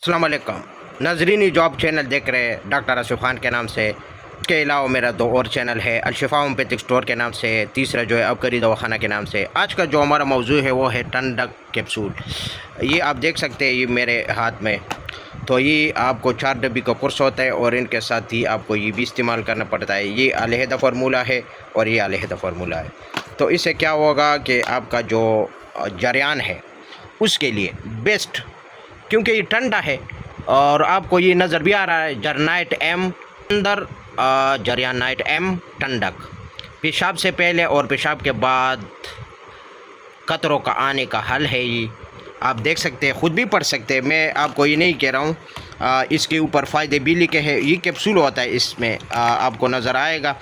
अस्सलाम वालेकुम नाजरीन, जॉब चैनल देख रहे हैं डॉक्टर आसिफ खान के नाम से। इसके अलावा मेरा दो और चैनल है अलशिफा होम्योपैथिक स्टोर के नाम से, तीसरा जो है अबकरी दवाखाना के नाम से। आज का जो हमारा मौजू है वो है टंडक कैप्सूल। ये आप देख सकते हैं, ये मेरे हाथ में, तो ये आपको 4 डब्बी का कोर्स होता है और इनके साथ ही आपको ये भी इस्तेमाल करना पड़ता है। ये अलहदा फार्मूला है और ये अलहदा फार्मूला है। तो इससे क्या होगा कि आपका जो जरियान है उसके लिए बेस्ट, क्योंकि ये ठंडा है और आपको ये नज़र भी आ रहा है जरनाइट एम अंदर, जरियानाइट एम ठंडक। पेशाब से पहले और पेशाब के बाद कतरों का आने का हल है। ये आप देख सकते हैं, ख़ुद भी पढ़ सकते हैं, मैं आपको ये नहीं कह रहा हूँ। इसके ऊपर फ़ायदे भी लिखे हैं। ये कैप्सूल होता है, इसमें आपको नज़र आएगा।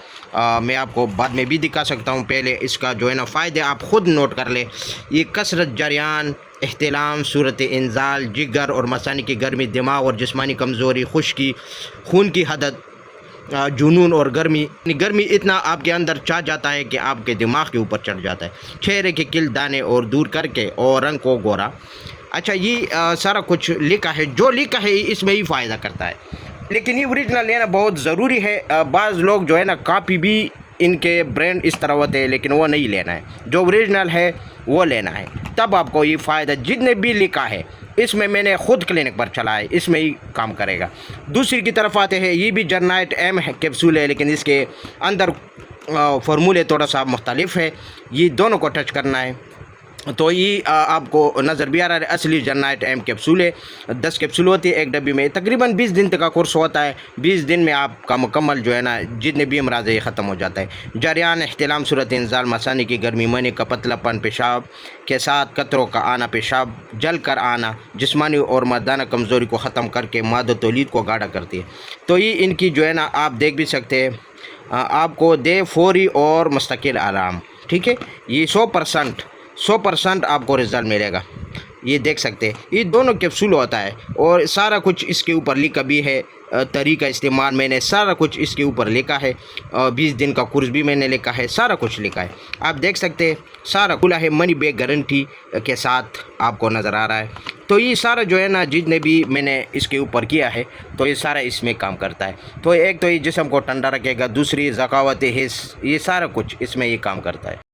मैं आपको बाद में भी दिखा सकता हूँ। पहले इसका जो है ना फ़ायदे आप ख़ुद नोट कर ले। ये कसरत जरियान, एहतिलाम, सूरत इंजाल, जिगर और मसानी की गर्मी, दिमाग और जिस्मानी कमज़ोरी, खुश्की, खून की हदत, जुनून और गर्मी इतना आपके अंदर चाह जाता है कि आपके दिमाग के ऊपर चढ़ जाता है। चेहरे के किल दाने और दूर करके और रंग को गोरा। अच्छा, ये सारा कुछ लिखा है, जो लिखा है इसमें ही फ़ायदा करता है, लेकिन ये ओरिजिनल लेना बहुत ज़रूरी है। बाज़ लोग जो है ना कापी भी, इनके ब्रांड इस तरह होते हैं, लेकिन वो नहीं लेना है। जो ओरिजिनल है वो लेना है, तब आपको ये फ़ायदा। जितने भी लिखा है इसमें मैंने ख़ुद क्लिनिक पर चला है, इसमें ही काम करेगा। दूसरी की तरफ आते हैं, ये भी जरनाइट एम है कैप्सूल है, लेकिन इसके अंदर फार्मूले थोड़ा सा मुख्तलिफ है। ये दोनों को टच करना है। तो ये आपको नज़र भी आ रहा है, असली जरनाइट एम कैप्सूल है। 10 कैप्सूल होती है एक डब्बी में। तकरीबन 20 दिन तक का कोर्स होता है। 20 दिन में आपका मुकम्मल जो है ना जितने भी अमराज है ख़त्म हो जाता है। जरियान, एहतिलाम, सूरत इंजाल, मसानी की गर्मी, मनी का पतलापन, पेशाब के साथ कतरों का आना, पेशाब जल कर आना, जिस्मानी और मर्दाना कमज़ोरी को ख़त्म करके मादो तौलीद को गाढ़ा करती है। तो ये इनकी जो है ना आप देख भी सकते हैं, आपको दे फौरी और मुस्तकिल आराम। ठीक है, ये 100% आपको रिज़ल्ट मिलेगा। ये देख सकते हैं, ये दोनों कैप्सूल होता है और सारा कुछ इसके ऊपर लिखा भी है। तरीका इस्तेमाल मैंने सारा कुछ इसके ऊपर लिखा है। 20 दिन का कोर्स भी मैंने लिखा है, सारा कुछ लिखा है। आप देख सकते हैं, सारा खुला है, मनी बैक गारंटी के साथ आपको नज़र आ रहा है। तो ये सारा जो है ना जितने भी मैंने इसके ऊपर किया है, तो ये सारा इसमें काम करता है। तो एक तो ये जिस्म को ठंडा रखेगा, दूसरी ज़कावत हिस्स, ये सारा कुछ इसमें ये काम करता है।